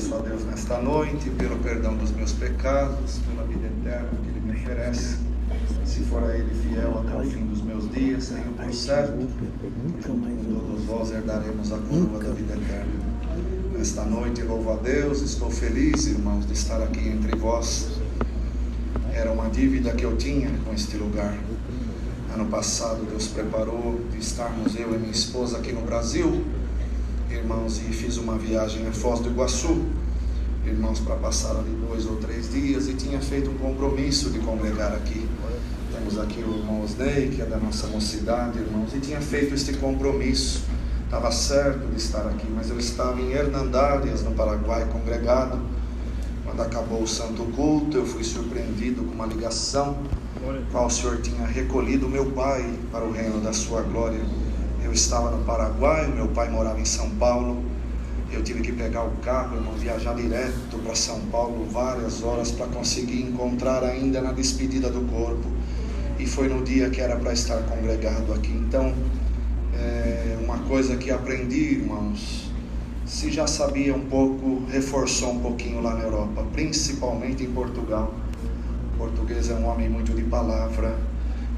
agradeço a Deus nesta noite pelo perdão dos meus pecados, pela vida eterna que Ele me oferece. Se for a Ele fiel até o fim dos meus dias, tenho por certo que junto com todos vós herdaremos a coroa da vida eterna. Nesta noite, louvo a Deus, estou feliz, irmãos, de estar aqui entre vós. Era uma dívida que eu tinha com este lugar. Ano passado Deus preparou de estarmos eu e minha esposa aqui no Brasil, irmãos, e fiz uma viagem a Foz do Iguaçu, irmãos, para passar ali 2 ou 3 dias, e tinha feito um compromisso de congregar aqui. Temos aqui o irmão Osnei, que é da nossa mocidade, irmãos, e tinha feito este compromisso. Estava certo de estar aqui, mas eu estava em Hernandárias, no Paraguai, congregado. Quando acabou o santo culto, eu fui surpreendido com uma ligação, qual o Senhor tinha recolhido meu pai para o reino da sua glória. Eu estava no Paraguai, meu pai morava em São Paulo. Eu tive que pegar o carro, irmão, viajar direto para São Paulo, várias horas, para conseguir encontrar ainda na despedida do corpo. E foi no dia que era para estar congregado aqui. Então, uma coisa que aprendi, irmãos, se já sabia um pouco, reforçou um pouquinho lá na Europa, principalmente em Portugal. O português é um homem muito de palavra,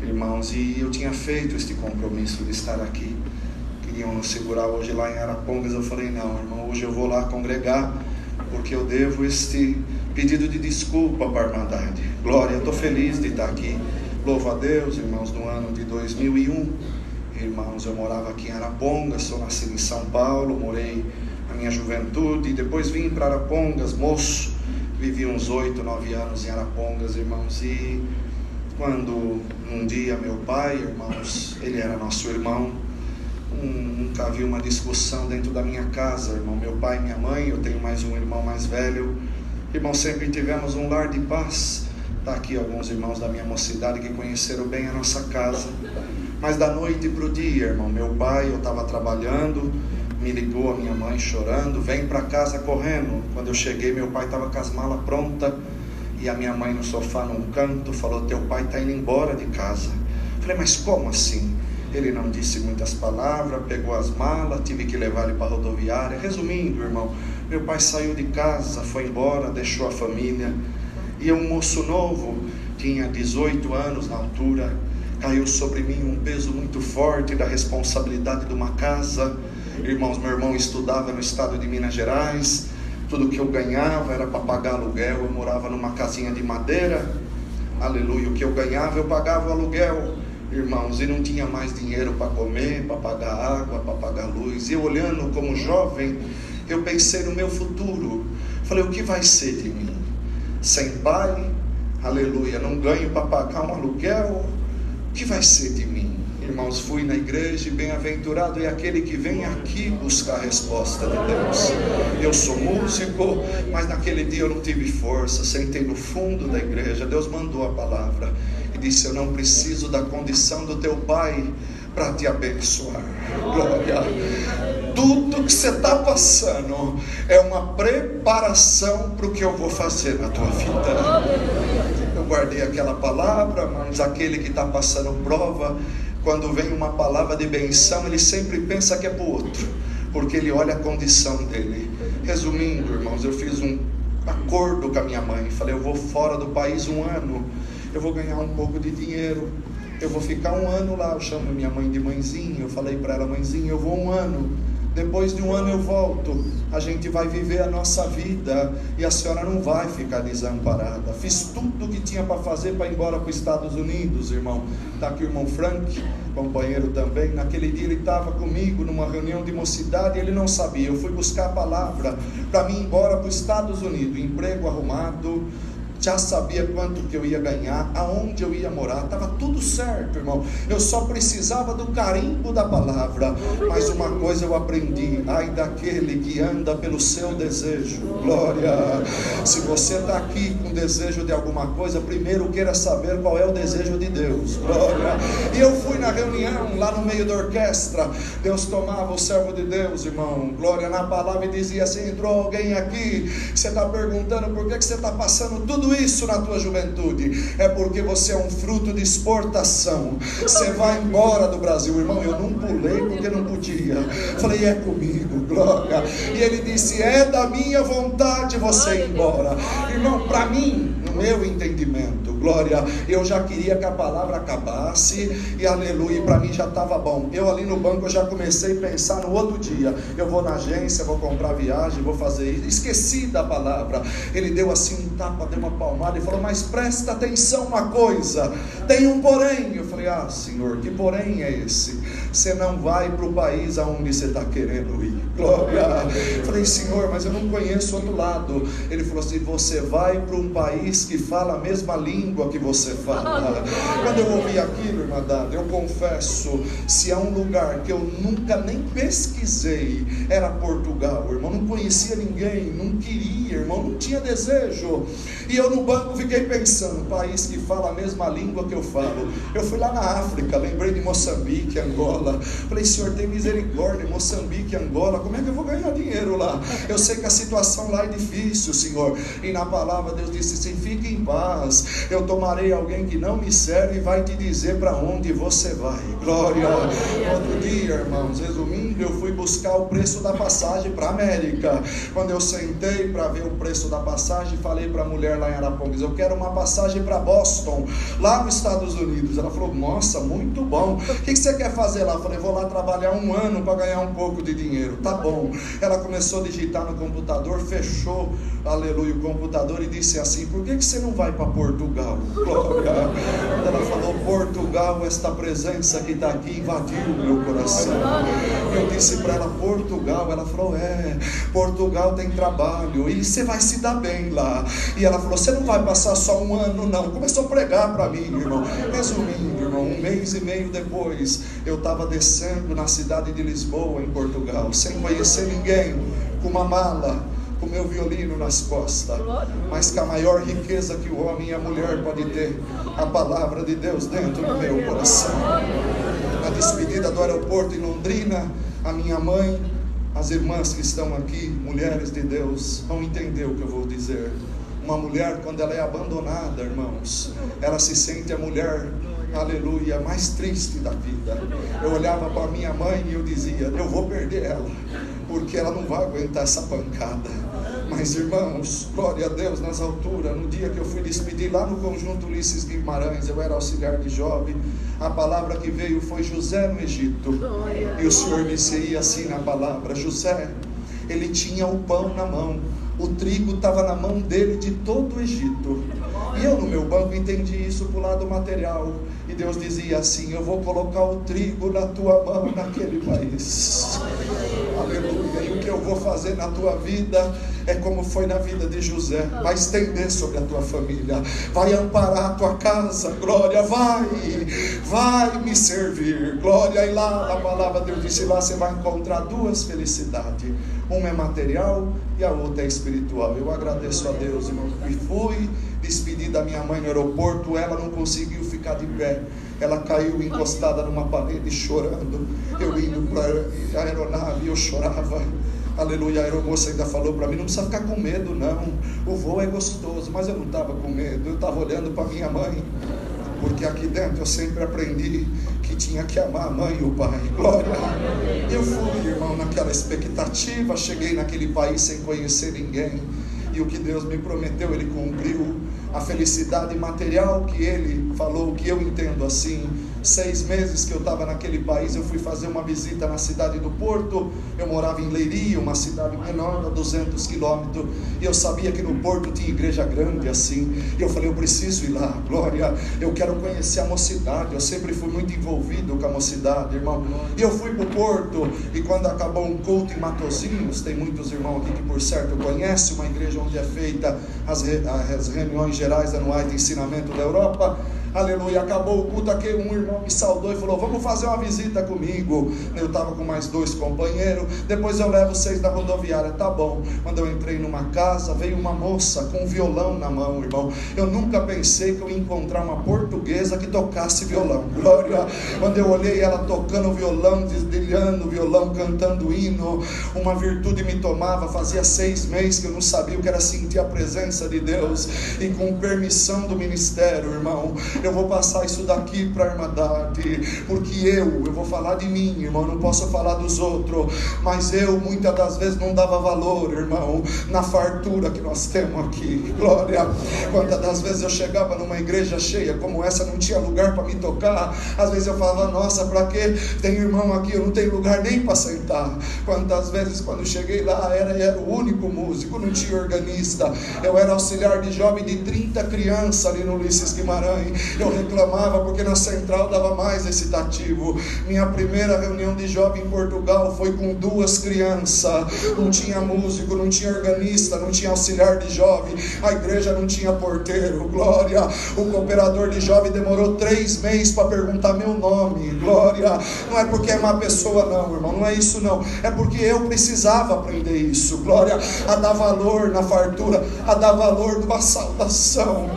irmãos, e eu tinha feito este compromisso de estar aqui. Queriam nos segurar hoje lá em Arapongas. Eu falei, não, irmão, hoje eu vou lá congregar, porque eu devo este pedido de desculpa para a Irmandade. Glória, eu estou feliz de estar aqui. Louvo a Deus, irmãos, no ano de 2001, irmãos, eu morava aqui em Arapongas, sou nascido em São Paulo, morei a minha juventude, depois vim para Arapongas, moço, vivi uns 8, 9 anos em Arapongas, irmãos, e quando um dia meu pai, irmãos, ele era nosso irmão, nunca havia uma discussão dentro da minha casa, irmão, meu pai e minha mãe, eu tenho mais um irmão mais velho, irmão, sempre tivemos um lar de paz. Está aqui alguns irmãos da minha mocidade que conheceram bem a nossa casa. Mas da noite para o dia, irmão, meu pai, eu estava trabalhando, me ligou a minha mãe chorando, vem para casa correndo. Quando eu cheguei, meu pai estava com as malas prontas, e a minha mãe no sofá num canto falou, teu pai está indo embora de casa. Falei, mas como assim? Ele não disse muitas palavras, pegou as malas, tive que levar ele para a rodoviária. Resumindo, irmão, meu pai saiu de casa, foi embora, deixou a família. E um moço novo, tinha 18 anos na altura, caiu sobre mim um peso muito forte da responsabilidade de uma casa. Irmãos, meu irmão estudava no estado de Minas Gerais, tudo que eu ganhava era para pagar aluguel. Eu morava numa casinha de madeira, aleluia, o que eu ganhava eu pagava o aluguel, irmãos, e não tinha mais dinheiro para comer, para pagar água, para pagar luz. E eu olhando como jovem, eu pensei no meu futuro, falei, o que vai ser de mim? Sem pai, aleluia, não ganho para pagar um aluguel, o que vai ser de mim? Irmãos, fui na igreja e bem-aventurado é aquele que vem aqui buscar a resposta de Deus. Eu sou músico, mas naquele dia eu não tive força, sentei no fundo da igreja, Deus mandou a palavra e disse, eu não preciso da condição do teu pai para te abençoar. Glória. Tudo que você está passando é uma preparação para o que eu vou fazer na tua vida. Eu guardei aquela palavra, mas aquele que está passando prova, quando vem uma palavra de benção, ele sempre pensa que é para o outro, porque ele olha a condição dele. Resumindo, irmãos, eu fiz um acordo com a minha mãe, falei, eu vou fora do país 1 ano, eu vou ganhar um pouco de dinheiro, eu vou ficar 1 ano lá. Eu chamo minha mãe de mãezinha, eu falei para ela, mãezinha, eu vou 1 ano, depois de 1 ano eu volto, a gente vai viver a nossa vida e a senhora não vai ficar desamparada. Fiz tudo o que tinha para fazer para ir embora para os Estados Unidos, irmão. Está aqui o irmão Frank, companheiro também. Naquele dia ele estava comigo numa reunião de mocidade, ele não sabia. Eu fui buscar a palavra para mim ir embora para os Estados Unidos, emprego arrumado, já sabia quanto que eu ia ganhar, aonde eu ia morar, estava tudo certo, irmão. Eu só precisava do carimbo da palavra. Mas uma coisa eu aprendi, ai daquele que anda pelo seu desejo. Glória. Se você está aqui com desejo de alguma coisa, primeiro queira saber qual é o desejo de Deus. Glória. E eu fui na reunião, lá no meio da orquestra, Deus tomava o servo de Deus, irmão, glória, na palavra, e dizia assim, entrou alguém aqui, você está perguntando por que você está passando tudo isso na tua juventude? É porque você é um fruto de exportação. Você vai embora do Brasil, irmão. Eu não pulei porque não podia. Falei, é comigo. glória. E ele disse: é da minha vontade você ir embora. Irmão, para mim, no meu entendimento, glória, eu já queria que a palavra acabasse, e aleluia, para mim já estava bom. Eu ali no banco, eu já comecei a pensar no outro dia, eu vou na agência, vou comprar viagem, vou fazer isso, esqueci da palavra. Ele deu assim um tapa, deu uma palmada e falou: mas presta atenção uma coisa, tem um porém. Eu falei: ah, Senhor, que porém é esse? Você não vai para o país aonde você está querendo ir, glória. Eu falei: Senhor, mas eu não conheço outro lado. Ele falou assim: você vai para um país que fala a mesma língua que você fala. Quando eu ouvi aquilo, irmã Dada, eu confesso, se há um lugar que eu nunca nem pesquisei, era Portugal, irmão. Não conhecia ninguém, não queria, irmão, não tinha desejo. E eu no banco fiquei pensando: país que fala a mesma língua que eu falo. Eu fui lá na África, lembrei de Moçambique, Angola. Falei: Senhor, tem misericórdia, Moçambique, Angola, como é que eu vou ganhar dinheiro lá? Eu sei que a situação lá é difícil, Senhor. E na palavra Deus disse assim: fique em paz, eu tomarei alguém que não me serve e vai te dizer para onde você vai, glória. Outro dia, irmãos, resumindo, eu fui buscar o preço da passagem para a América. Quando eu sentei para ver o preço da passagem, falei para a mulher lá em Arapongas: eu quero uma passagem para Boston, lá nos Estados Unidos. Ela falou: nossa, muito bom, o que você quer fazer lá? Eu falei: vou lá trabalhar um ano para ganhar um pouco de dinheiro. Tá bom. Ela começou a digitar no computador, fechou, aleluia, o computador e disse assim: por que você não vai para Portugal? Glória. Ela falou: Portugal, esta presença que está aqui invadiu o meu coração. Eu disse para ela: Portugal? Ela falou: é, Portugal tem trabalho e você vai se dar bem lá. E ela falou: você não vai passar só um ano não. Começou a pregar para mim, irmão. Resumindo, irmão, um mês e meio depois, eu estava descendo na cidade de Lisboa, em Portugal, sem conhecer ninguém, com uma mala, com meu violino nas costas, mas com a maior riqueza que o homem e a mulher podem ter, a palavra de Deus dentro do meu coração. Na despedida do aeroporto em Londrina, a minha mãe, as irmãs que estão aqui, mulheres de Deus, vão entender o que eu vou dizer. Uma mulher, quando ela é abandonada, irmãos, ela se sente a mulher, aleluia, mais triste da vida. Eu olhava para minha mãe e eu dizia: eu vou perder ela, porque ela não vai aguentar essa pancada. Mas, irmãos, glória a Deus, nas alturas, no dia que eu fui despedir lá no Conjunto Ulisses Guimarães, eu era auxiliar de jovem, a palavra que veio foi José no Egito. E o Senhor me dizia assim na palavra: José, ele tinha o pão na mão, o trigo estava na mão dele de todo o Egito. E eu no meu banco entendi isso para o lado material. E Deus dizia assim: eu vou colocar o trigo na tua mão naquele país. Aleluia. E o que eu vou fazer na tua vida é como foi na vida de José. Vai estender sobre a tua família, vai amparar a tua casa, glória. Vai me servir, glória. E lá a palavra de Deus disse: lá você vai encontrar duas felicidades, uma é material e a outra é espiritual. Eu agradeço a Deus, irmão, e fui despedir da minha mãe no aeroporto. Ela não conseguiu ficar de pé, ela caiu encostada numa parede chorando. Eu indo para a aeronave, eu chorava, aleluia. A aeromoça ainda falou para mim: não precisa ficar com medo não, o voo é gostoso. Mas eu não estava com medo, eu estava olhando para minha mãe, porque aqui dentro eu sempre aprendi que tinha que amar a mãe e o pai, glória. Eu fui, irmão, naquela expectativa, cheguei naquele país sem conhecer ninguém, e o que Deus me prometeu, Ele cumpriu. A felicidade material que Ele falou, que eu entendo assim, 6 meses que eu estava naquele país, eu fui fazer uma visita na cidade do Porto. Eu morava em Leiria, uma cidade menor, a 200 quilômetros, e eu sabia que no Porto tinha igreja grande assim, e eu falei: eu preciso ir lá, glória, eu quero conhecer a mocidade. Eu sempre fui muito envolvido com a mocidade, irmão. E eu fui para o Porto, e quando acabou um culto em Matosinhos, tem muitos irmãos aqui que por certo conhecem, uma igreja onde é feita as reuniões gerais anuais de ensinamento da Europa. Aleluia, acabou o culto aqui, um irmão me saudou e falou: vamos fazer uma visita comigo. Eu estava com mais 2 companheiros, depois eu levo vocês na rodoviária. Tá bom. Quando eu entrei numa casa, veio uma moça com um violão na mão, irmão. Eu nunca pensei que eu ia encontrar uma portuguesa que tocasse violão, glória. Quando eu olhei ela tocando violão, desdilhando o violão, cantando hino, uma virtude me tomava. Fazia 6 meses que eu não sabia o que era sentir a presença de Deus, e com permissão do ministério, irmão, eu vou passar isso daqui para a Irmandade, porque eu vou falar de mim, irmão, não posso falar dos outros, mas eu muitas das vezes não dava valor, irmão, na fartura que nós temos aqui. Glória. Quantas das vezes eu chegava numa igreja cheia como essa, não tinha lugar para me tocar. Às vezes eu falava, nossa, para que tem irmão aqui, eu não tenho lugar nem para sentar. Quantas vezes quando cheguei lá, era o único músico, não tinha organista, eu era auxiliar de jovem de 30 crianças ali no Ulisses Guimarães. Eu reclamava porque na central dava mais excitativo. Minha primeira reunião de jovem em Portugal foi com 2 crianças, não tinha músico, não tinha organista, não tinha auxiliar de jovem, a igreja não tinha porteiro. Glória. O cooperador de jovem demorou 3 meses para perguntar meu nome. Glória. Não é porque é má pessoa não, irmão, não é isso não, é porque eu precisava aprender isso. Glória. A dar valor na fartura, a dar valor numa saudação,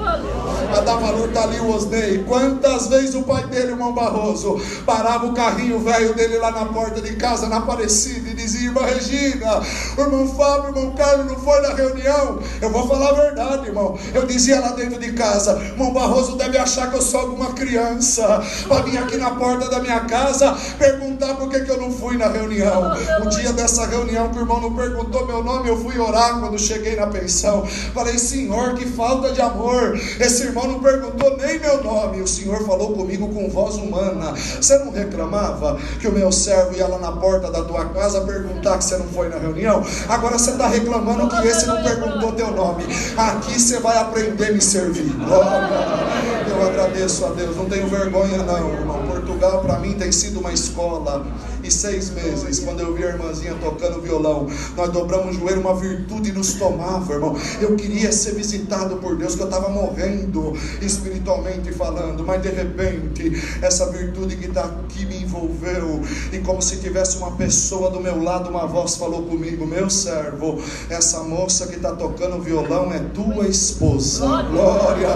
a dar valor. Tá ali o Osnei, quantas vezes o pai dele, irmão Barroso, parava o carrinho velho dele lá na porta de casa, na Aparecida, e dizia, irmã Regina, o irmão Fábio, o irmão Carlos não foi na reunião. Eu vou falar a verdade, irmão, eu dizia lá dentro de casa, irmão Barroso deve achar que eu sou alguma criança, para vir aqui na porta da minha casa perguntar por que eu não fui na reunião. O dia dessa reunião que o irmão não perguntou meu nome, eu fui orar quando cheguei na pensão. Falei, Senhor, que falta de amor, esse irmão não perguntou nem meu nome. O Senhor falou comigo com voz humana. Você não reclamava que o meu servo ia lá na porta da tua casa perguntar que você não foi na reunião? Agora você está reclamando que esse não perguntou teu nome. Aqui você vai aprender a me servir. Glória. Eu agradeço a Deus, não tenho vergonha não, irmão. Portugal para mim tem sido uma escola. E 6 meses, quando eu vi a irmãzinha tocando violão, nós dobramos o joelho, uma virtude nos tomava, irmão. Eu queria ser visitado por Deus, que eu estava morrendo espiritualmente falando, mas de repente essa virtude que está aqui me envolveu, e como se tivesse uma pessoa do meu lado, uma voz falou comigo, meu servo, essa moça que está tocando violão é tua esposa. Glória.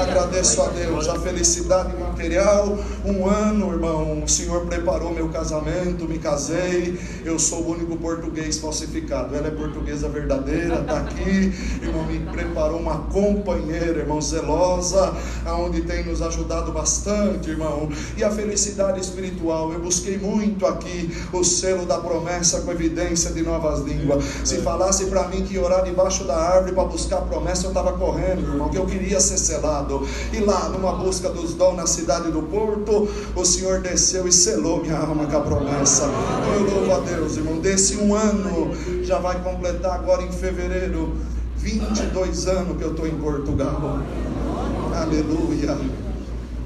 Agradeço a Deus, a felicidade material. 1 ano, irmão, o Senhor preparou meu casamento, me casei. Eu sou o único português falsificado, ela é portuguesa verdadeira, está aqui, irmão. Me preparou uma companheira, irmão, zelosa, aonde tem nos ajudado bastante, irmão. E a felicidade espiritual, eu busquei muito aqui o selo da promessa com evidência de novas línguas. Se falasse para mim que ia orar debaixo da árvore para buscar a promessa, eu estava correndo, irmão, que eu queria ser selado. E lá, numa busca dos dons na cidade do Porto, o Senhor desceu e selou minha alma com a promessa. Eu louvo a Deus, irmão. Desse 1 ano, já vai completar agora em fevereiro 22 anos que eu estou em Portugal. Aleluia.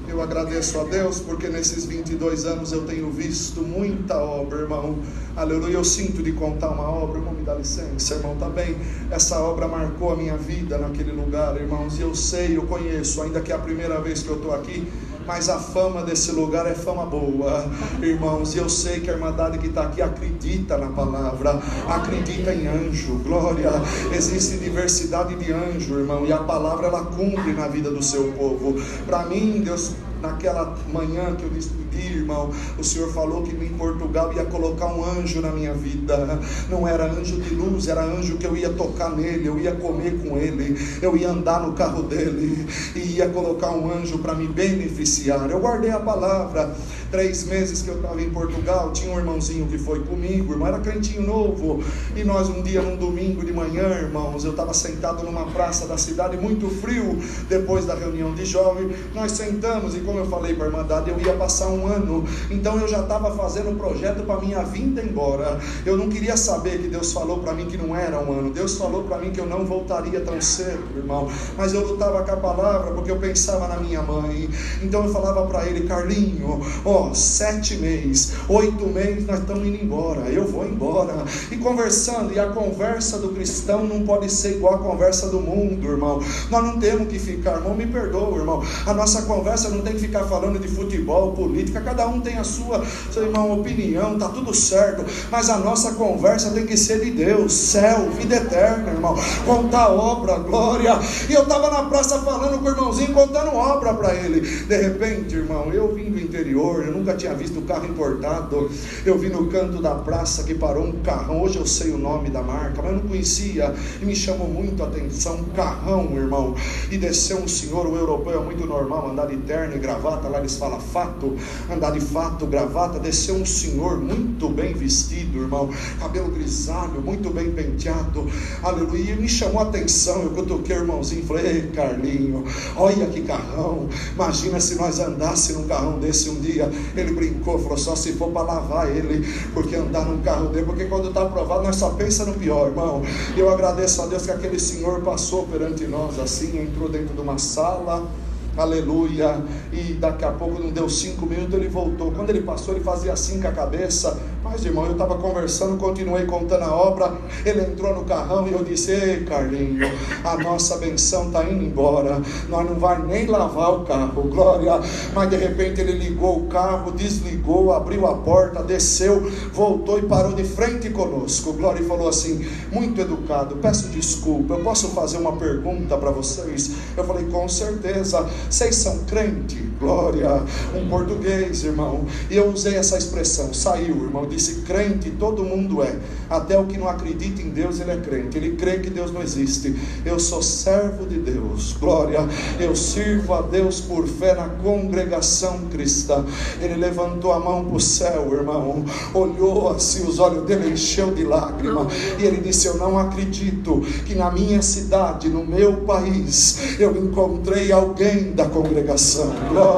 Eu agradeço a Deus porque nesses 22 anos eu tenho visto muita obra, irmão. Aleluia. Eu sinto de contar uma obra, irmão, me dá licença, irmão, tá bem? Essa obra marcou a minha vida naquele lugar, irmãos. E eu sei, eu conheço, ainda que é a primeira vez que eu estou aqui, mas a fama desse lugar é fama boa, irmãos. E eu sei que a Irmandade que está aqui acredita na palavra, acredita em anjo. Glória. Existe diversidade de anjo, irmão, e a palavra ela cumpre na vida do seu povo. Para mim, Deus, naquela manhã que eu despedi, irmão, o Senhor falou que em Portugal ia colocar um anjo na minha vida. Não era anjo de luz, era anjo que eu ia tocar nele, eu ia comer com ele, eu ia andar no carro dele, e ia colocar um anjo para me beneficiar. Eu guardei a palavra. 3 meses que eu estava em Portugal, tinha um irmãozinho que foi comigo, irmão, era crentinho novo, e nós um dia, num domingo de manhã, irmãos, eu estava sentado numa praça da cidade, muito frio, depois da reunião de jovem, nós sentamos, e como eu falei para a Irmandade, eu ia passar 1 ano, então eu já estava fazendo um projeto para minha vinda embora. Eu não queria saber que Deus falou para mim que não era 1 ano, Deus falou para mim que eu não voltaria tão cedo, irmão, mas eu lutava com a palavra, porque eu pensava na minha mãe. Então eu falava para ele, Carlinho, 7 meses, 8 meses nós estamos indo embora, eu vou embora. E conversando, e a conversa do cristão não pode ser igual a conversa do mundo, irmão. Nós não temos que ficar, irmão, me perdoa, irmão, a nossa conversa não tem que ficar falando de futebol, política, cada um tem a sua, irmão, opinião, tá tudo certo, mas a nossa conversa tem que ser de Deus, céu, vida eterna, irmão, contar obra, glória. E eu estava na praça falando com o irmãozinho, contando obra para ele. De repente, irmão, eu vim do interior, eu nunca tinha visto carro importado. Eu vi no canto da praça que parou um carrão, hoje eu sei o nome da marca, mas eu não conhecia, e me chamou muito a atenção, um carrão, irmão, e desceu um senhor, o europeu é muito normal, andar de terno e gravata, lá eles falam fato, andar de fato, gravata, desceu um senhor muito bem vestido, irmão, cabelo grisalho, muito bem penteado, aleluia, e me chamou a atenção, eu cutuquei o irmãozinho, falei, ei Carlinho, olha que carrão, imagina se nós andássemos num carrão desse um dia. Ele brincou, falou, só se for para lavar ele, porque andar num carro dele, porque quando está aprovado nós só pensa no pior, irmão. Eu agradeço a Deus que aquele senhor passou perante nós assim, entrou dentro de uma sala, aleluia, e daqui a pouco não deu 5 minutos, ele voltou. Quando ele passou, ele fazia assim com a cabeça, mas irmão, eu estava conversando, continuei contando a obra, ele entrou no carrão e eu disse, ei Carlinho, a nossa benção está indo embora, nós não vai nem lavar o carro, glória. Mas de repente ele ligou o carro, desligou, abriu a porta, desceu, voltou e parou de frente conosco, glória, e falou assim, muito educado, peço desculpa, eu posso fazer uma pergunta para vocês? Eu falei, com certeza. Vocês são crente? Glória. Um português, irmão, e eu usei essa expressão, saiu, irmão, disse, crente todo mundo é, até o que não acredita em Deus ele é crente, ele crê que Deus não existe. Eu sou servo de Deus, glória, eu sirvo a Deus por fé na congregação cristã. Ele levantou a mão para o céu, irmão, olhou assim, os olhos dele encheu de lágrima, e ele disse, eu não acredito que na minha cidade, no meu país, eu encontrei alguém da congregação, glória.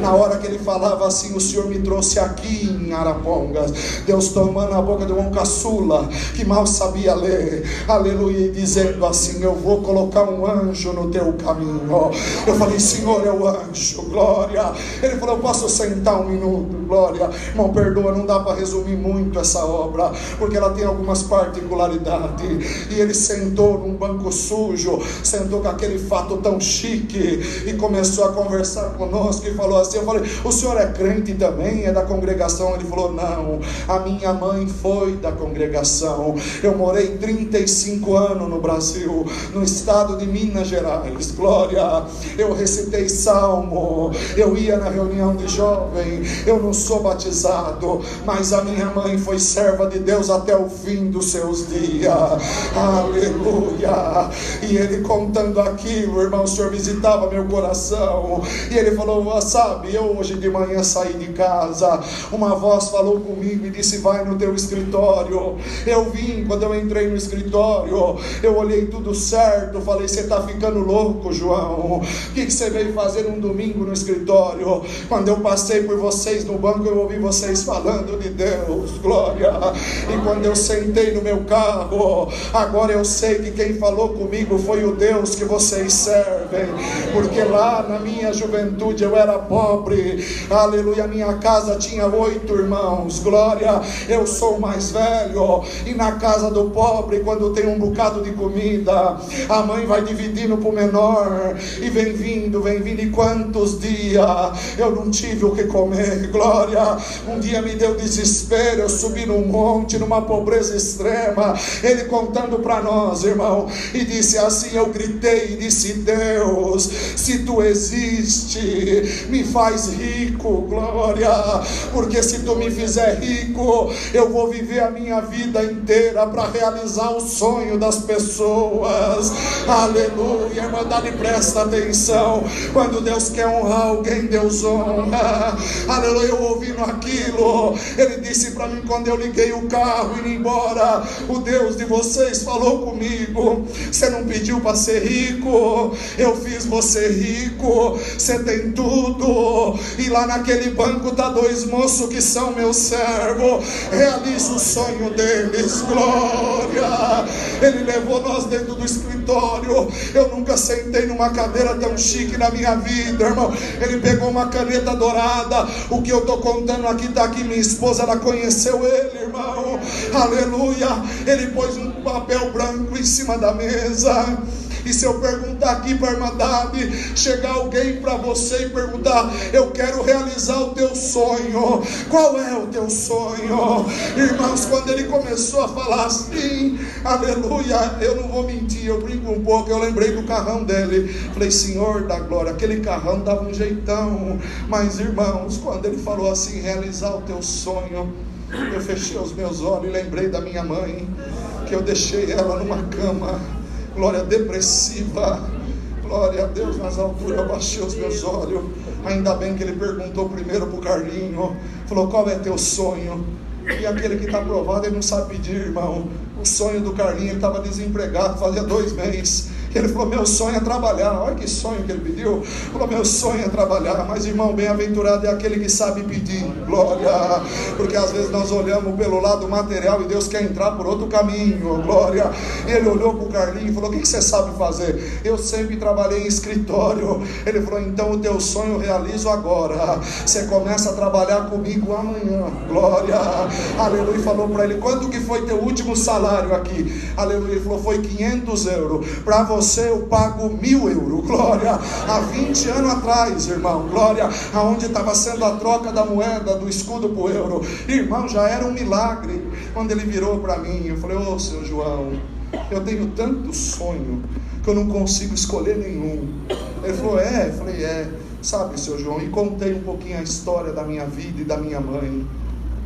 Na hora que ele falava assim, o Senhor me trouxe aqui em Arapongas, Deus tomando a boca de um caçula, que mal sabia ler, aleluia, e dizendo assim, eu vou colocar um anjo no teu caminho. Eu falei, Senhor, é o anjo, glória. Ele falou, eu posso sentar 1 minuto, glória. Irmão, perdoa, não dá para resumir muito essa obra, porque ela tem algumas particularidades, e ele sentou num banco sujo, sentou com aquele fato tão chique, e começou a conversar conosco, e falou assim, eu falei, o senhor é crente também? É da congregação? Ele falou, não, a minha mãe foi da congregação, eu morei 35 anos no Brasil, no estado de Minas Gerais, glória, eu recitei salmo, eu ia na reunião de jovem, eu não sou batizado, mas a minha mãe foi serva de Deus até o fim dos seus dias, aleluia. E ele contando aquilo, irmão, o Senhor visitava meu coração, e ele falou, sabe, eu hoje de manhã saí de casa, uma voz falou comigo e disse, vai no teu escritório. Eu vim, quando eu entrei no escritório, eu olhei tudo certo, falei, você está ficando louco, João, o que você veio fazer um domingo no escritório? Quando eu passei por vocês no banco, eu ouvi vocês falando de Deus, glória, e quando eu sentei no meu carro, agora eu sei que quem falou comigo foi o Deus que vocês servem, porque lá na minha juventude eu era pobre, aleluia, minha casa tinha 8 irmãos, glória, eu sou o mais velho, e na casa do pobre, quando tem um bocado de comida, a mãe vai dividindo para o menor, e vem vindo, e quantos dias eu não tive o que comer, glória. Um dia me deu desespero, eu subi num monte, numa pobreza extrema, ele contando para nós, irmão, e disse assim, eu gritei e disse, Deus, se tu existe, me faz rico, glória, porque se tu me fizer rico, eu vou viver a minha vida inteira para realizar o sonho das pessoas, aleluia. Irmandade, presta atenção, quando Deus quer honrar alguém, Deus honra, aleluia. Eu ouvindo aquilo, ele disse para mim, quando eu liguei o carro indo embora, o Deus de vocês falou comigo, você não pediu para ser rico, eu fiz você rico, você tem tudo, e lá naquele banco tá 2 moços que são meus servos, realiza o sonho deles, glória. Ele levou nós dentro do escritório, eu nunca sentei numa cadeira tão chique na minha vida, irmão. Ele pegou uma caneta dourada, o que eu estou contando aqui está aqui, minha esposa, ela conheceu ele, irmão, aleluia. Ele pôs um papel branco em cima da mesa. E se eu perguntar aqui para a Irmandade, chegar alguém para você e perguntar: eu quero realizar o teu sonho, qual é o teu sonho? Irmãos, quando ele começou a falar assim, aleluia, eu não vou mentir, eu brinco um pouco, eu lembrei do carrão dele. Falei: Senhor da glória, aquele carrão dava um jeitão. Mas irmãos, quando ele falou assim, realizar o teu sonho, eu fechei os meus olhos e lembrei da minha mãe, que eu deixei ela numa cama, glória, depressiva. Glória a Deus, nas alturas eu baixei os meus olhos. Ainda bem que ele perguntou primeiro para o Carlinho, falou: qual é teu sonho? E aquele que está aprovado, ele não sabe pedir, irmão. O sonho do Carlinho, ele estava desempregado, fazia 2 meses. Ele falou: meu sonho é trabalhar. Olha que sonho que ele pediu. Falou: meu sonho é trabalhar. Mas irmão, bem-aventurado é aquele que sabe pedir. Glória. Porque às vezes nós olhamos pelo lado material e Deus quer entrar por outro caminho. Glória. E ele olhou para o Carlinho e falou: o que você sabe fazer? Eu sempre trabalhei em escritório. Ele falou: então o teu sonho eu realizo agora. Você começa a trabalhar comigo amanhã. Glória. Aleluia. E falou para ele: quanto que foi teu último salário aqui? Aleluia. Ele falou: foi 500 euros. Para você eu pago 1.000 euros. Glória. Há 20 anos atrás, irmão. Glória. Aonde estava sendo a troca da moeda, do escudo para o euro. Irmão, já era um milagre. Quando ele virou para mim, eu falei: ô seu João, eu tenho tanto sonho que eu não consigo escolher nenhum. Ele falou: é? Eu falei: é. Sabe, seu João, e contei um pouquinho a história da minha vida e da minha mãe.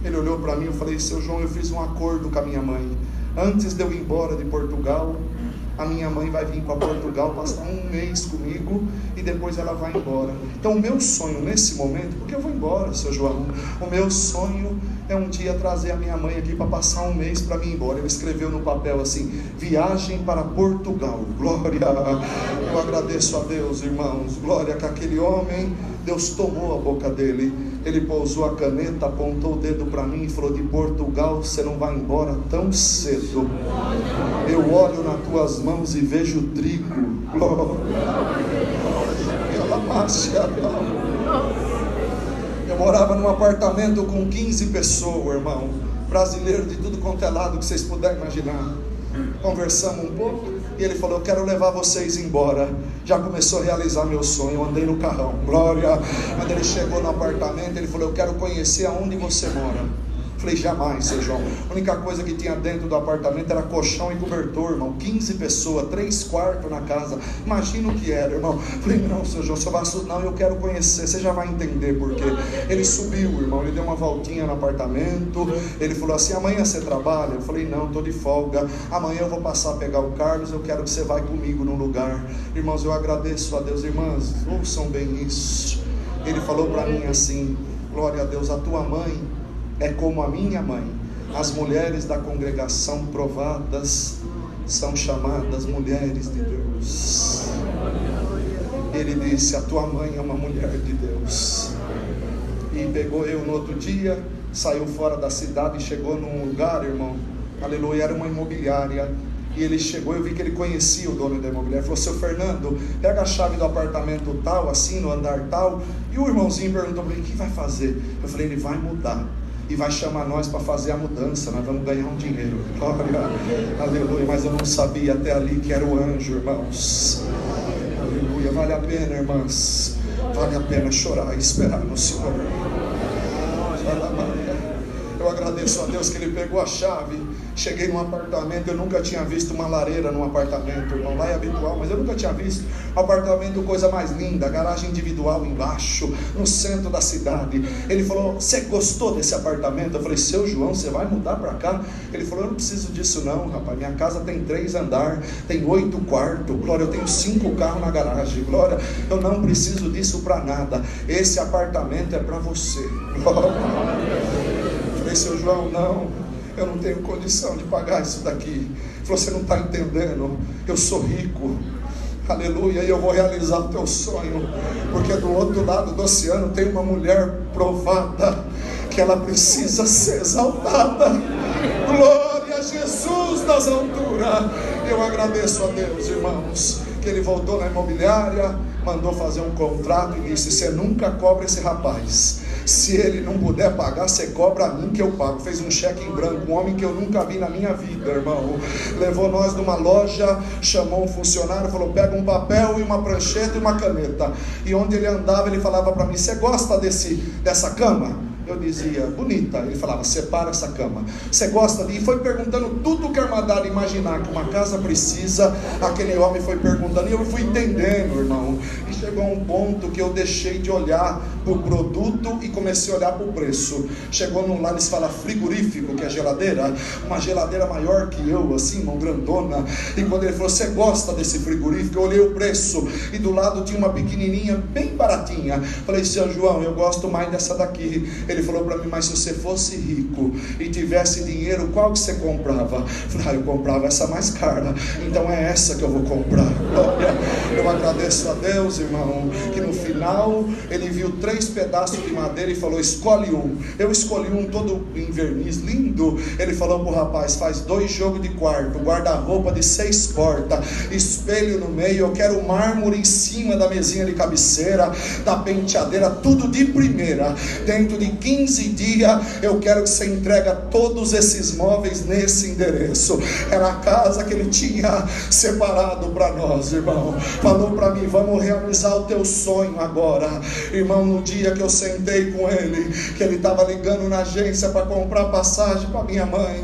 Ele olhou para mim e eu falei: seu João, eu fiz um acordo com a minha mãe. Antes de eu ir embora de Portugal, a minha mãe vai vir para Portugal, passar 1 mês comigo e depois ela vai embora. Então o meu sonho nesse momento, porque eu vou embora, seu João, o meu sonho é um dia trazer a minha mãe aqui para passar 1 mês para mim ir embora. Ele escreveu no papel assim: viagem para Portugal. Glória. Eu agradeço a Deus, irmãos, glória, que aquele homem, Deus tomou a boca dele. Ele pousou a caneta, apontou o dedo para mim e falou: de Portugal você não vai embora tão cedo. Eu olho nas tuas mãos e vejo trigo. Eu morava num apartamento com 15 pessoas, irmão. Brasileiro de tudo quanto é lado que vocês puderem imaginar. Conversamos um pouco e ele falou: eu quero levar vocês embora. Já começou a realizar meu sonho. Eu andei no carrão. Glória. Quando ele chegou no apartamento, ele falou: eu quero conhecer aonde você mora. Falei: jamais, seu João. A única coisa que tinha dentro do apartamento era colchão e cobertor, irmão. 15 pessoas, 3 quartos na casa. Imagina o que era, irmão. Falei: não, seu João, você vai assustar. Não, eu quero conhecer. Você já vai entender por quê. Ele subiu, irmão. Ele deu uma voltinha no apartamento. Ele falou assim: amanhã você trabalha? Eu falei: não, estou de folga. Amanhã eu vou passar a pegar o Carlos. Eu quero que você vá comigo no lugar. Irmãos, eu agradeço a Deus. Irmãs, ouçam bem isso. Ele falou para mim assim: glória a Deus, a tua mãe é como a minha mãe. As mulheres da congregação provadas são chamadas mulheres de Deus. Ele disse: a tua mãe é uma mulher de Deus. E pegou eu no outro dia, saiu fora da cidade e chegou num lugar, irmão, aleluia, era uma imobiliária. E ele chegou, eu vi que ele conhecia o dono da imobiliária. Falou: seu Fernando, pega a chave do apartamento tal, assim, no andar tal. E o irmãozinho perguntou para ele: o que vai fazer? Eu falei: ele vai mudar e vai chamar nós para fazer a mudança, nós vamos ganhar um dinheiro. Glória, aleluia. Mas eu não sabia até ali que era o anjo, irmãos. Aleluia. Vale a pena, irmãs, vale a pena chorar e esperar no Senhor. Eu agradeço a Deus que ele pegou a chave. Cheguei num apartamento, eu nunca tinha visto uma lareira num apartamento, irmão. Lá é habitual, mas eu nunca tinha visto. Apartamento, coisa mais linda, garagem individual embaixo, no centro da cidade. Ele falou: você gostou desse apartamento? Eu falei: seu João, você vai mudar para cá? Ele falou: eu não preciso disso não, rapaz. Minha casa tem 3 andares, tem 8 quartos. Glória, eu tenho 5 carros na garagem. Glória, eu não preciso disso para nada. Esse apartamento é para você. Glória. Eu falei: seu João, não, eu não tenho condição de pagar isso daqui. Ele falou: você não está entendendo, eu sou rico, aleluia, e eu vou realizar o teu sonho, porque do outro lado do oceano tem uma mulher provada, que ela precisa ser exaltada. Glória a Jesus nas alturas. Eu agradeço a Deus, irmãos, que ele voltou na imobiliária, mandou fazer um contrato e disse: você nunca cobra esse rapaz. se ele não puder pagar, você cobra a mim que eu pago. Fez um cheque em branco, um homem que eu nunca vi na minha vida, irmão. Levou nós numa loja, chamou um funcionário, falou: pega um papel e uma prancheta e uma caneta. E onde ele andava, ele falava para mim: você gosta dessa cama? Eu dizia: bonita. Ele falava: separa essa cama. Você gosta de... E foi perguntando tudo que a armadilha imaginar que uma casa precisa. Aquele homem foi perguntando, e eu fui entendendo, irmão. E chegou a um ponto que eu deixei de olhar para o produto e comecei a olhar para o preço. Chegou lá, eles falam frigorífico, que é geladeira. Uma geladeira maior que eu, assim, uma grandona. E quando ele falou: você gosta desse frigorífico? Eu olhei o preço, e do lado tinha uma pequenininha, bem baratinha. Falei: seu João, eu gosto mais dessa daqui. Ele falou para mim: mas se você fosse rico e tivesse dinheiro, qual que você comprava? Eu falei: eu comprava essa mais cara. Então é essa que eu vou comprar. Olha, eu agradeço a Deus, irmão, que no final ele viu 3 pedaços de madeira e falou: escolhe um. Eu escolhi um todo em verniz, lindo. Ele falou pro rapaz: faz 2 jogos de quarto, guarda-roupa de 6 portas, espelho no meio, eu quero mármore em cima da mesinha de cabeceira, da penteadeira, tudo de primeira. Dentro de 15 dias eu quero que você entregue todos esses móveis nesse endereço. Era a casa que ele tinha separado para nós, irmão. Falou para mim: vamos realizar o teu sonho agora. Irmão, no dia que eu sentei com ele, que ele estava ligando na agência para comprar passagem para minha mãe.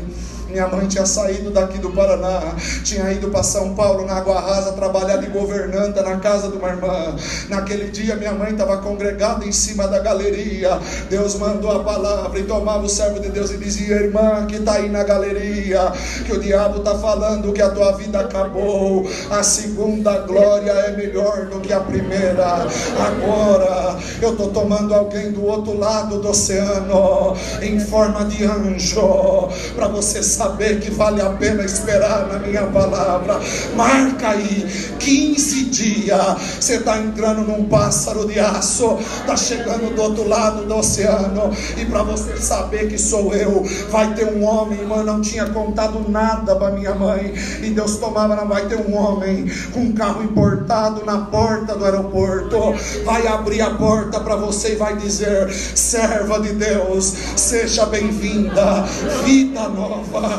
Minha mãe tinha saído daqui do Paraná, tinha ido para São Paulo, na Água Rasa, trabalhar de governanta na casa de uma irmã. Naquele dia minha mãe estava congregada em cima da galeria. Deus mandou a palavra e tomava o servo de Deus e dizia: irmã que está aí na galeria, que o diabo está falando que a tua vida acabou. A segunda glória é melhor do que a primeira. Agora eu estou tomando alguém do outro lado do oceano, em forma de anjo, para você saber que vale a pena esperar na minha palavra. Marca aí 15 dias. Você está entrando num pássaro de aço, está chegando do outro lado do oceano. E para você saber que sou eu, vai ter um homem. Irmã, não tinha contado nada para minha mãe, e Deus tomava. Não vai ter um homem com um carro importado na porta do aeroporto, vai abrir a porta para você e vai dizer: serva de Deus, seja bem-vinda, vida nova.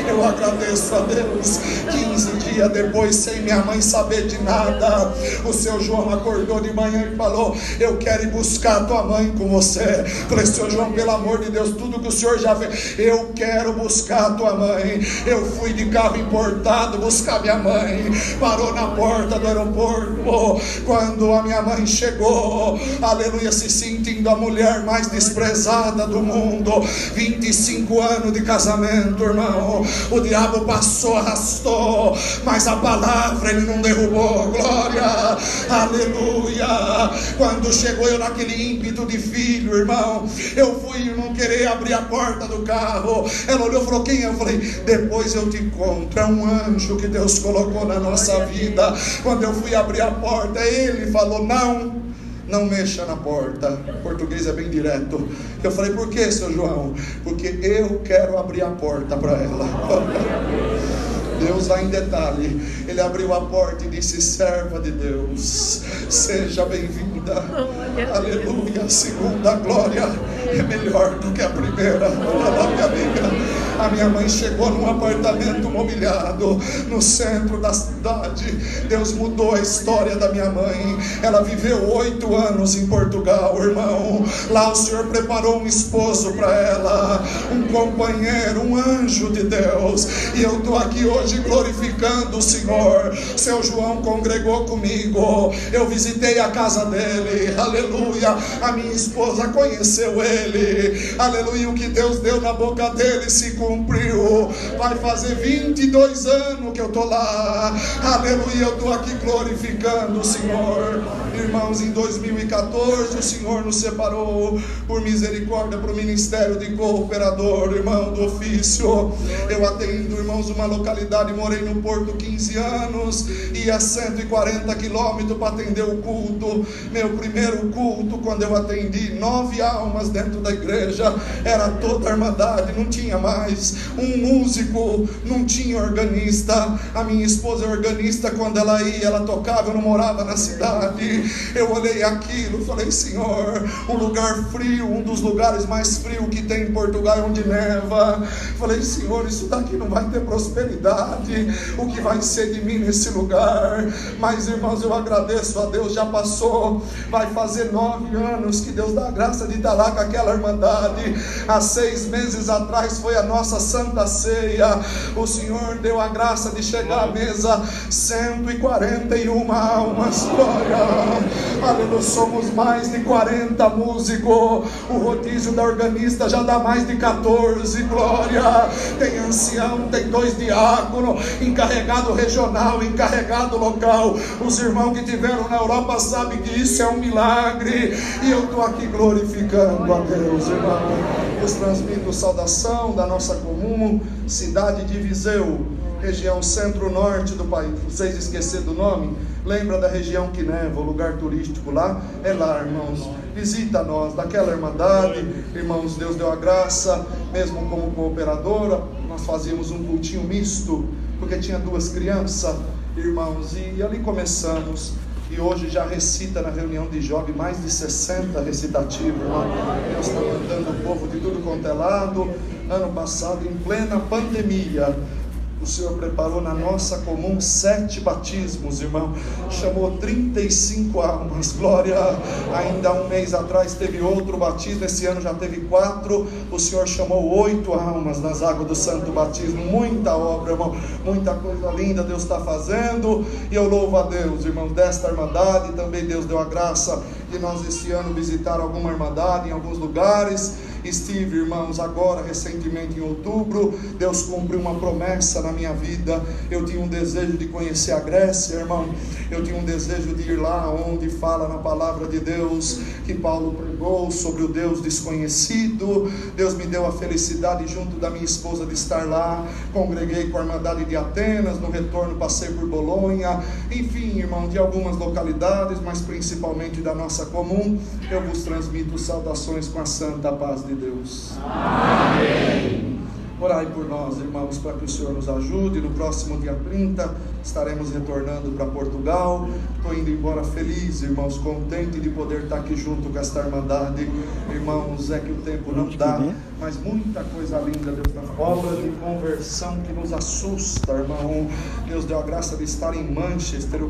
Eu agradeço a Deus. 15 dias depois, sem minha mãe saber de nada, o seu João acordou de manhã e falou: eu quero ir buscar a tua mãe com você. Falei: seu João, pelo amor de Deus, tudo que o senhor já fez, eu quero buscar a tua mãe. Eu fui de carro importado buscar minha mãe. Parou na porta do aeroporto. Quando a minha mãe chegou, aleluia, se sentindo a mulher mais desprezada do mundo, 25 anos de casamento, irmão, o diabo passou, arrastou, mas a palavra ele não derrubou. Glória, aleluia. Quando chegou eu naquele ímpeto de filho, irmão, eu fui não querer abrir a porta do carro. Ela olhou e falou: quem é? Eu falei: depois eu te conto, é um anjo que Deus colocou na nossa vida. Quando eu fui abrir a porta, ele falou: não mexa na porta. O português é bem direto. Eu falei: por que, seu João? Porque eu quero abrir a porta para ela. Deus vai em detalhe. Ele abriu a porta e disse: serva de Deus, seja bem-vinda. Aleluia. A segunda glória é melhor do que a primeira. Olha, minha amiga, a minha mãe chegou num apartamento mobiliado no centro da cidade. Deus mudou a história da minha mãe. Ela viveu 8 anos em Portugal, irmão. Lá o Senhor preparou um esposo para ela, um companheiro, um anjo de Deus. E eu estou aqui hoje glorificando o Senhor. Seu João congregou comigo, eu visitei a casa dele, aleluia. A minha esposa conheceu ele, aleluia. O que Deus deu na boca dele se cumpriu. Vai fazer 22 anos que eu estou lá, aleluia. Eu estou aqui glorificando o Senhor. Irmãos, em 2014 o Senhor nos separou por misericórdia para o ministério de cooperador, irmão, do ofício. Eu atendo, irmãos, uma localidade, morei no Porto 15 anos, ia 140 quilômetros para atender o culto. Meu primeiro culto, quando eu atendi 9 almas dentro dentro da igreja era toda a irmandade, não tinha mais um músico, não tinha organista. A minha esposa é organista, quando ela ia, ela tocava, eu não morava na cidade. Eu olhei aquilo, falei: Senhor, um lugar frio, um dos lugares mais frios que tem em Portugal é onde neva. Falei: Senhor, isso daqui não vai ter prosperidade, o que vai ser de mim nesse lugar? Mas, irmãos, eu agradeço a Deus, já passou, vai fazer 9 anos que Deus dá a graça de estar lá com aquela irmandade. Há 6 meses atrás foi a nossa Santa Ceia, o Senhor deu a graça de chegar à mesa, 141 almas, glória, aleluia, somos mais de 40 músicos, o rodízio da organista já dá mais de 14, glória, tem ancião, tem 2 diáconos, encarregado regional, encarregado local. Os irmãos que tiveram na Europa sabem que isso é um milagre, e eu estou aqui glorificando a Deus, irmão. Eu transmito saudação da nossa comum cidade de Viseu, região centro-norte do país. Vocês esqueceram do nome? Lembra da região que neva, o lugar turístico lá? É lá, irmãos. Visita nós, daquela irmandade. Irmãos, Deus deu a graça, mesmo como cooperadora, nós fazíamos um cultinho misto, porque tinha 2 crianças, irmãos, e ali começamos. E hoje já recita na reunião de jovem mais de 60 recitativos, irmão. Deus está mandando o povo de tudo quanto é lado. Ano passado, em plena pandemia, o Senhor preparou na nossa comum 7 batismos, irmão. Chamou 35 almas, glória. Ainda um mês atrás teve outro batismo, esse ano já teve 4. O Senhor chamou 8 almas nas águas do santo batismo. Muita obra, irmão, muita coisa linda Deus está fazendo. E eu louvo a Deus, irmão, desta irmandade. Também Deus deu a graça de nós esse ano visitar alguma irmandade em alguns lugares. Estive, irmãos, agora recentemente em outubro. Deus cumpriu uma promessa na minha vida. Eu tinha um desejo de conhecer a Grécia, irmão. Eu tinha um desejo de ir lá onde fala na palavra de Deus que Paulo pregou sobre o Deus desconhecido. Deus me deu a felicidade, junto da minha esposa, de estar lá. Congreguei com a irmandade de Atenas. No retorno passei por Bolonha. Enfim, irmão, de algumas localidades, mas principalmente da nossa comum. Eu vos transmito saudações com a santa paz de Deus. Amém. Orai por nós, irmãos, para que o Senhor nos ajude. No próximo dia 30 estaremos retornando para Portugal. Estou indo embora feliz, irmãos, contente de poder estar aqui junto com esta irmandade. Irmãos, é que o tempo não dá, mas muita coisa linda Deus está fazendo. Obra de conversão que nos assusta, irmão. Deus deu a graça de estar em Manchester. Eu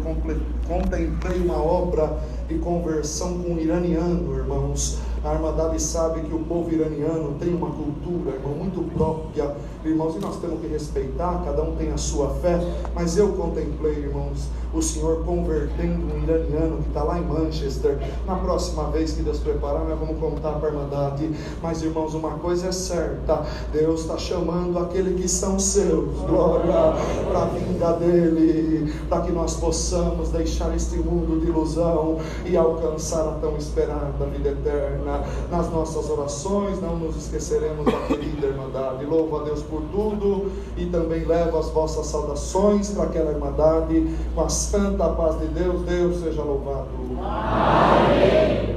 contemplei uma obra de conversão com um iraniano, irmãos. A irmandade sabe que o povo iraniano tem uma cultura, irmão, muito própria, irmãos, e nós temos que respeitar, cada um tem a sua fé, mas eu contemplei, irmãos, o Senhor convertendo um iraniano que está lá em Manchester. Na próxima vez que Deus preparar, nós vamos contar para a irmandade. Mas, irmãos, uma coisa é certa: Deus está chamando aqueles que são seus, glória, para a vinda dele, para que nós possamos deixar este mundo de ilusão e alcançar a tão esperada vida eterna. Nas nossas orações não nos esqueceremos da querida irmandade. Louvo a Deus por tudo, e também levo as vossas saudações para aquela irmandade, com a santa paz de Deus. Deus seja louvado. Amém.